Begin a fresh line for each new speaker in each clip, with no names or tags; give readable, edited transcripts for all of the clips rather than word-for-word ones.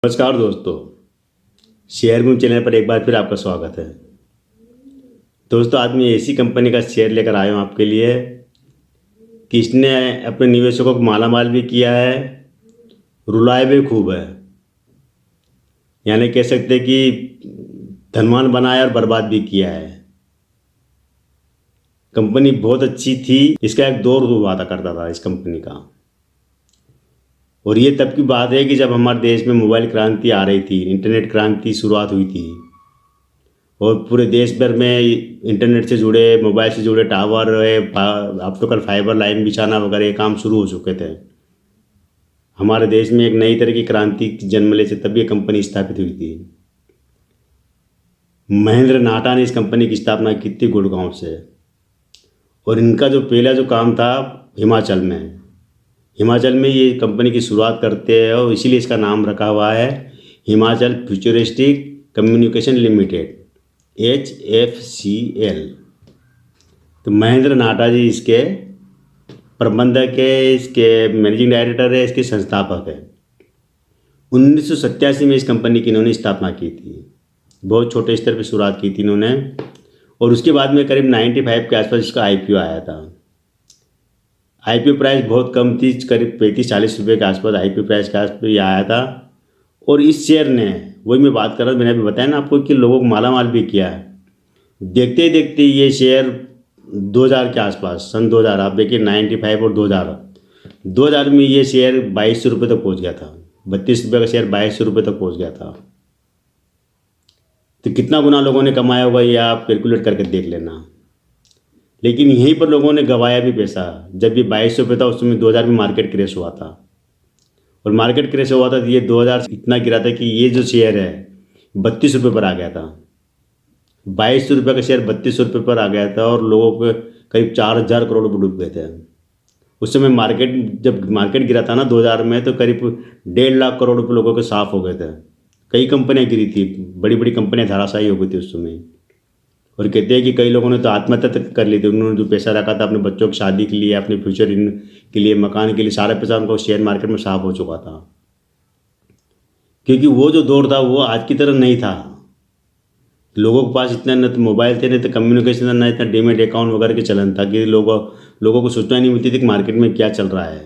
नमस्कार दोस्तों, share move channel पर एक बार फिर आपका स्वागत है। दोस्तों, आज मैं ऐसी कंपनी का शेयर लेकर आया हूँ आपके लिए कि इसने अपने निवेशकों को मालामाल भी किया है, रुलाया भी खूब है। यानी कह सकते हैं कि धनवान बनाया और बर्बाद भी किया है। कंपनी बहुत अच्छी थी, इसका एक दौर हुआ करता था इस कंपनी का। और ये तब की बात है कि जब हमारे देश में मोबाइल क्रांति आ रही थी, इंटरनेट क्रांति शुरुआत हुई थी और पूरे देश भर में इंटरनेट से जुड़े, मोबाइल से जुड़े टावर, ऑप्टिकल फाइबर लाइन बिछाना वगैरह ये काम शुरू हो चुके थे। हमारे देश में एक नई तरह की क्रांति जन्म ले से तब ये कंपनी स्थापित हुई थी। महेंद्र नाटा ने इस कंपनी की स्थापना की थी गुड़गांव से। और इनका जो पहला जो काम था हिमाचल में ये कंपनी की शुरुआत करते हैं और इसीलिए इसका नाम रखा हुआ है Himachal futuristic communication limited, HFCL। तो महेंद्र नाटा जी इसके प्रबंधक है, इसके मैनेजिंग डायरेक्टर है, इसके संस्थापक है। 1987 में इस कंपनी की इन्होंने स्थापना की थी। बहुत छोटे स्तर पर शुरुआत की थी इन्होंने और उसके बाद में करीब 95 के आसपास इसका IPO आया था। IPO प्राइस बहुत कम थी, करीब 35-40 रुपये के आसपास IPO प्राइस के आसपास ये आया था। और इस शेयर ने, वही मैं बात कर रहा था, मैंने अभी बताया ना आपको कि लोगों को मालामाल भी किया है। देखते ही देखते ये शेयर 2000 के आसपास, सन 2000, आप देखिए 95 और 2000 में ये शेयर 2200 रुपये तक पहुँच गया था। 32 रुपये का शेयर 2200 रुपये तक पहुँच गया था। तो कितना गुना लोगों ने कमाया होगा ये आप कैलकुलेट करके देख लेना। लेकिन यहीं पर लोगों ने गंवाया भी पैसा। जब ये 2200 रुपये था उस समय 2000 में मार्केट क्रैश हुआ था। और मार्केट क्रैश हुआ था तो ये 2000 इतना गिरा था कि ये जो शेयर है 32 रुपये पर आ गया था। 2200 रुपये का शेयर 3200 रुपये पर आ गया था और लोगों के करीब 4000 करोड़ रुपये डूब गए थे। उस समय जब मार्केट गिरा था ना 2000 में, तो करीब 1.5 लाख करोड़ रुपये लोगों के साफ हो गए थे। कई कंपनियां गिरी थी, बड़ी बड़ी कंपनियां धराशायी हो गई थी उस समय। और कहते हैं कि कई लोगों ने तो आत्महत्या तक कर ली थी। उन्होंने जो पैसा रखा था अपने बच्चों की शादी के लिए, अपने फ्यूचर के लिए, मकान के लिए, सारा पैसा उनको शेयर मार्केट में साफ हो चुका था। क्योंकि वो जो दौर था वो आज की तरह नहीं था। लोगों के पास इतना न तो मोबाइल थे, नहीं तो कम्युनिकेशन, ना इतना डीमेट अकाउंट वगैरह के चलन था कि लोगों को सूचना नहीं मिलती थी कि मार्केट में क्या चल रहा है।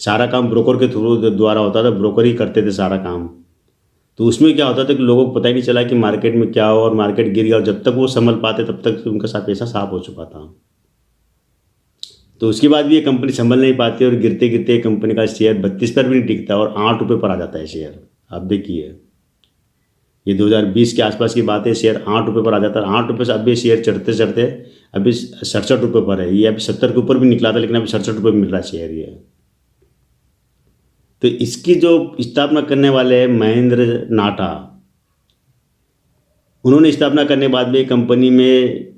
सारा काम ब्रोकर के थ्रू द्वारा होता था, ब्रोकर ही करते थे सारा काम। तो उसमें क्या होता था कि लोगों को पता ही नहीं चला कि मार्केट में क्या हो, और मार्केट गिर गया और जब तक वो संभल पाते तब तक उनका पैसा साफ हो चुका था। तो उसके बाद भी ये कंपनी संभल नहीं पाती और गिरते गिरते कंपनी का शेयर 32 पर भी नहीं टिकता और 8 रुपये पर आ जाता है शेयर। आप देखिए, ये 2020 के आसपास की बात है, शेयर 8 रुपये पर आ जाता है। 8 रुपये से अब ये शेयर चढ़ते चढ़ते अभी 67 रुपये पर है। ये अभी 70 के ऊपर भी निकला था, लेकिन अभी 67 रुपये मिल रहा है शेयर ये। तो इसकी जो स्थापना करने वाले हैं महेंद्र नाटा, उन्होंने स्थापना करने के बाद में कंपनी में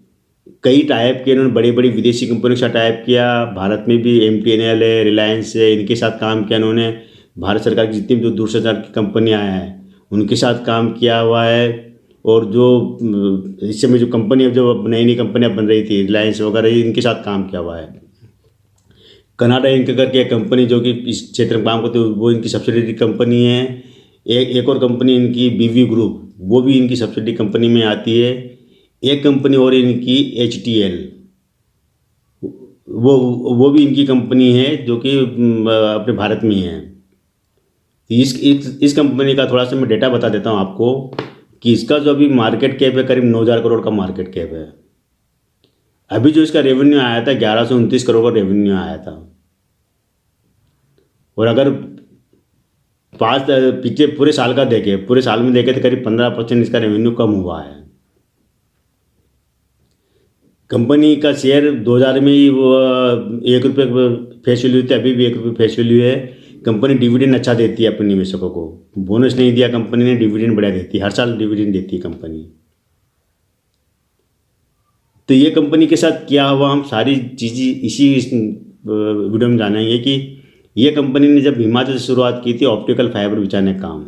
कई टाइप के, उन्होंने बड़ी बड़ी विदेशी कंपनियों के साथ टाइप किया। भारत में भी MTNL है, रिलायंस है, इनके साथ काम किया इन्होंने। भारत सरकार की जितनी भी जो दूरसंचार की कंपनियां हैं उनके साथ काम किया हुआ है। और जो इस समय जो कंपनी, जो नई नई कंपनियां बन रही थी, रिलायंस वगैरह, इनके साथ काम किया हुआ है। कनाडा इंक करके एक कंपनी जो कि इस क्षेत्र में काम करती है, वो इनकी सब्सिडरी कंपनी है। एक और कंपनी इनकी BV ग्रुप, वो भी इनकी सब्सिडरी कंपनी में आती है। एक कंपनी और इनकी HTL, वो भी इनकी कंपनी है जो कि अपने भारत में है। इस कंपनी का थोड़ा सा मैं डेटा बता देता हूँ आपको कि इसका जो अभी मार्केट कैप है करीब 9000 करोड़ का मार्केट कैप है। अभी जो इसका रेवेन्यू आया था 1129 करोड़ का रेवेन्यू आया था। और अगर पिछले पूरे साल का देखें, पूरे साल में देखें तो करीब 15% इसका रेवेन्यू कम हुआ है। कंपनी का शेयर 2000 में ही वो 1 रुपये फेस वैल्यू थी, अभी भी 1 रुपये फेस वैल्यू है। कंपनी डिविडेंड अच्छा देती है अपने निवेशकों को। बोनस नहीं दिया कंपनी ने, डिविडेंड बढ़ा देती है, हर साल डिविडेंड देती है कंपनी। तो ये कंपनी के साथ क्या हुआ, हम सारी चीज़ें इसी वीडियो में जानेंगे कि ये कंपनी ने जब हिमाचल से शुरुआत की थी ऑप्टिकल फाइबर बिछाने का काम,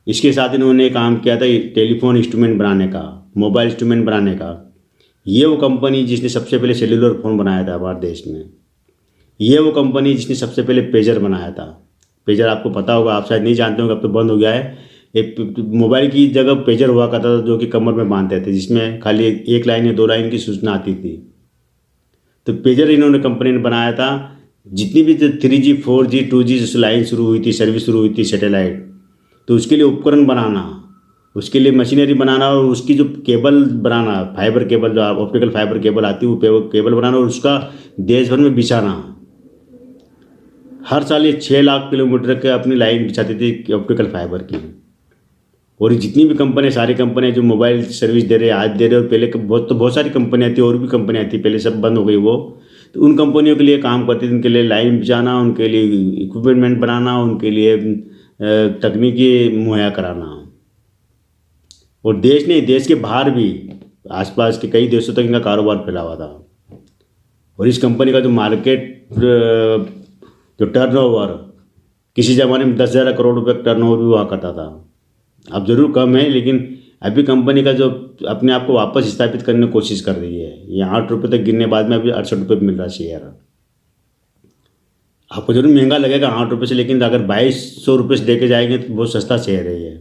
इसके साथ इन्होंने काम किया था टेलीफोन इंस्ट्रूमेंट बनाने का, मोबाइल इंस्ट्रूमेंट बनाने का। ये वो कंपनी जिसने सबसे पहले सेलुलर फ़ोन बनाया था हमारे देश में। ये वो कंपनी जिसने सबसे पहले पेजर बनाया था। पेजर आपको पता होगा, आप शायद नहीं जानते होंगे, अब तो बंद हो गया है। एक मोबाइल की जगह पेजर हुआ करता था जो कि कमर में बांधते थे, जिसमें खाली एक लाइन या 2 लाइन की सूचना आती थी। तो पेजर इन्होंने कंपनी ने बनाया था। जितनी भी 3G 4G 2G जैसे लाइन शुरू हुई थी, सर्विस शुरू हुई थी सैटेलाइट, तो उसके लिए उपकरण बनाना, उसके लिए मशीनरी बनाना और उसकी जो केबल बनाना, फाइबर केबल जो ऑप्टिकल फाइबर केबल आती है वो केबल बनाना और उसका देश भर में बिछाना। हर साल ये 6 लाख किलोमीटर के अपनी लाइन बिछाती थी ऑप्टिकल फाइबर की। और जितनी भी कंपनियाँ, सारी कंपनियाँ जो मोबाइल सर्विस दे रहे हैं आज दे रहे हैं, और पहले बहुत सारी कंपनियाँ थी और भी कंपनियाँ थी, पहले सब बंद हो गई वो। तो उन कंपनियों के लिए काम करती थी, उनके लिए लाइन बिछाना, उनके लिए इक्विपमेंट बनाना, उनके लिए तकनीकी मुहैया कराना। और देश नहीं, देश के बाहर भी आसपास के कई देशों तक इनका कारोबार फैला हुआ था। और इस कंपनी का जो मार्केट जो टर्नओवर, किसी ज़माने में 10,000 करोड़ रुपये का टर्नओवर भी हुआ करता था। अब ज़रूर कम है, लेकिन अभी कंपनी का जो अपने आप को वापस स्थापित करने की कोशिश कर रही है। ये 8 रुपये तक गिरने बाद में अभी 68 रुपये मिल रहा है शेयर। आपको जरूर महंगा लगेगा 8 रुपये से, लेकिन अगर 2200 रुपये से देके जाएंगे तो बहुत सस्ता शेयर है ये।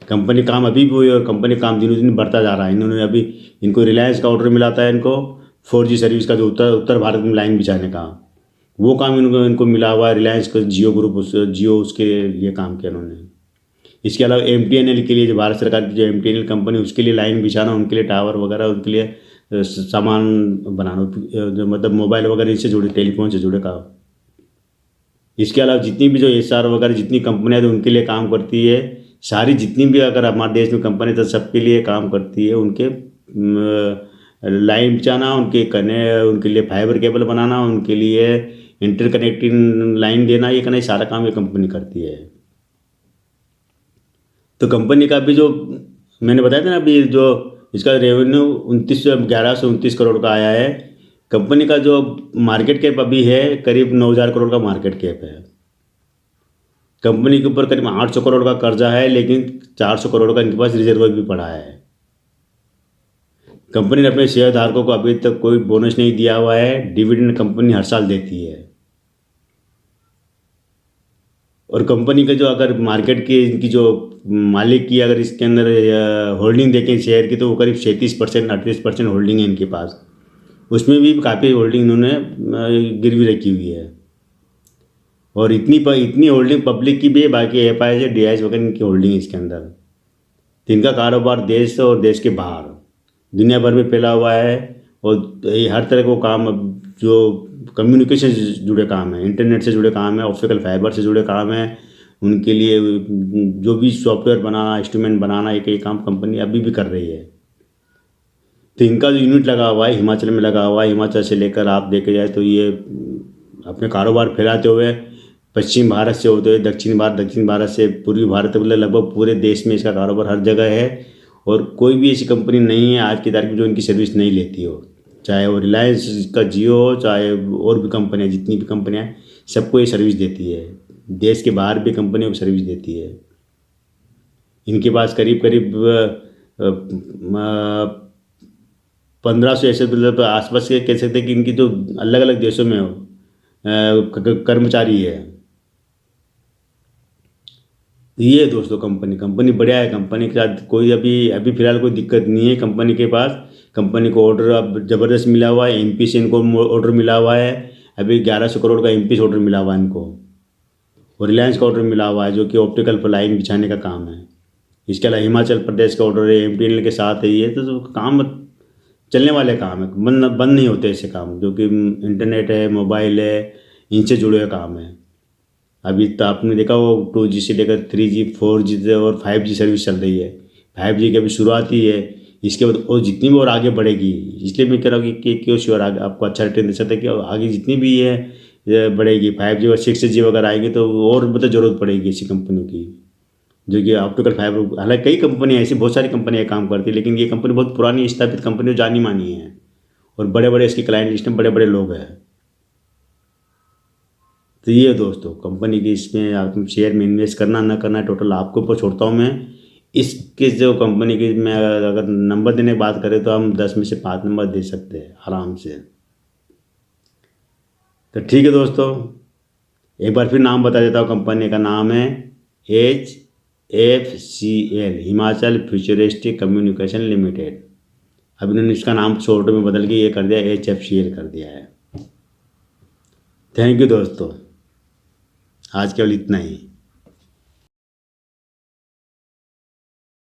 कंपनी काम अभी भी हुई और कंपनी काम दिनों दिन बढ़ता जा रहा है। इन्होंने अभी, इनको रिलायंस का ऑर्डर मिला था, इनको 4G सर्विस का, जो उत्तर भारत में लाइन बिछाने का, वो काम इनको मिला हुआ है। रिलायंस का जियो ग्रुप, जियो उसके लिए काम किया उन्होंने। इसके अलावा MTNL के लिए, जो भारत सरकार की जो MTNL कंपनी, उसके लिए लाइन बिछाना, उनके लिए टावर वगैरह, उनके लिए सामान बनाना, जो मतलब मोबाइल वगैरह इससे जुड़े, टेलीफोन से जुड़े काम। इसके अलावा जितनी भी जो SR वगैरह जितनी कंपनियाँ तो उनके लिए काम करती है। सारी जितनी भी अगर हमारे देश में कंपनी तो सबके लिए काम करती है। उनके लाइन बिछाना, उनके लिए फाइबर केबल बनाना, उनके लिए इंटरकनेक्टिंग लाइन देना, ये करना, ये सारा काम ये कंपनी करती है। तो कंपनी का भी जो मैंने बताया था ना अभी, जो इसका रेवेन्यू 1129 करोड़ का आया है। कंपनी का जो मार्केट कैप अभी है करीब 9,000 करोड़ का मार्केट कैप है। कंपनी के ऊपर करीब 800 करोड़ का कर्जा है, लेकिन 400 करोड़ का इनके पास रिजर्व भी पड़ा है। कंपनी ने अपने शेयरधारकों को अभी तक कोई बोनस नहीं दिया हुआ है। डिविडेंड कंपनी हर साल देती है। और कंपनी का जो अगर मार्केट की इनकी जो मालिक की अगर इसके अंदर होल्डिंग देखें शेयर की, तो वो करीब 37% 38% होल्डिंग है इनके पास। उसमें भी काफ़ी होल्डिंग इन्होंने गिरवी रखी हुई है। और इतनी होल्डिंग पब्लिक की भी है, बाकी FIs है, DIs वगैरह इनकी होल्डिंग है इसके अंदर। तो इनका कारोबार देश और देश के बाहर दुनिया भर में फैला हुआ है। और ये हर तरह को काम, जो कम्युनिकेशन से जुड़े काम है, इंटरनेट से जुड़े काम है, ऑप्टिकल फाइबर से जुड़े काम है, उनके लिए जो भी सॉफ्टवेयर बनाना, इंस्ट्रूमेंट बनाना, एक काम कंपनी अभी भी कर रही है। तो इनका जो यूनिट लगा हुआ है हिमाचल में लगा हुआ है। हिमाचल से लेकर आप देखे जाए तो ये अपने कारोबार फैलाते हुए पश्चिम भारत से होते हुए दक्षिण भारत से पूर्वी भारत, मतलब लगभग पूरे देश में इसका कारोबार हर जगह है। और कोई भी ऐसी कंपनी नहीं है आज की तारीख में जो इनकी सर्विस नहीं लेती हो, चाहे वो रिलायंस का जियो हो, चाहे और भी कंपनियाँ, जितनी भी कंपनियाँ हैं, सबको ये सर्विस देती है। देश के बाहर भी कंपनियों को सर्विस देती है। इनके पास करीब 1500 ऐसे, मतलब आसपास के कह सकते हैं कि इनकी जो अलग अलग देशों में कर्मचारी है। तो ये है दोस्तों कंपनी बढ़िया है। कंपनी के साथ कोई अभी फिलहाल कोई दिक्कत नहीं है कंपनी के पास। कंपनी को ऑर्डर अब ज़बरदस्त मिला हुआ है। MP से इनको ऑर्डर मिला हुआ है। अभी 1100 करोड़ का MP से ऑर्डर मिला हुआ है इनको। और रिलायंस का ऑर्डर मिला हुआ है जो कि ऑप्टिकल पर लाइन बिछाने का काम है। इसके अलावा हिमाचल प्रदेश का ऑर्डर है, MTNL के साथ है। ये तो काम चलने वाले काम है, बंद नहीं होते ऐसे काम, जो कि इंटरनेट है, मोबाइल है, इनसे जुड़े हुए काम है। अभी तो आपने देखा वो 2G से लेकर 3G 4G और 5G सर्विस चल रही है। 5G की अभी शुरुआत ही है। इसके बाद और जितनी भी और आगे बढ़ेगी, इसलिए मैं कह रहा हूँ कि क्यों श्योर आगे आपको अच्छा रिटर्न दे सकता है कि आगे जितनी भी ये बढ़ेगी 5G और 6G वगैरह आएंगे तो और मतलब ज़रूरत पड़ेगी ऐसी कंपनियों की, जो कि ऑप्टिकल फाइबर। हालांकि कई कंपनियाँ ऐसी, बहुत सारी कंपनियाँ काम करती है, लेकिन ये कंपनी बहुत पुरानी स्थापित कंपनी, जानी मानी है और बड़े बड़े इसके क्लाइंट लिस्ट में बड़े बड़े लोग हैं। तो ये दोस्तों कंपनी की, इसमें आप शेयर में इन्वेस्ट करना ना करना टोटल आपके ऊपर छोड़ता हूँ मैं। इसके जो कंपनी की मैं अगर नंबर देने की बात करें तो हम 10 में से 5 नंबर दे सकते हैं आराम से। तो ठीक है दोस्तों, एक बार फिर नाम बता देता हूँ, कंपनी का नाम है HFCL, Himachal futuristic communication limited. अब इन्होंने इसका नाम शॉर्ट में बदल के ये कर दिया, HFCL कर दिया है। थैंक यू दोस्तों, आज केवल इतना ही।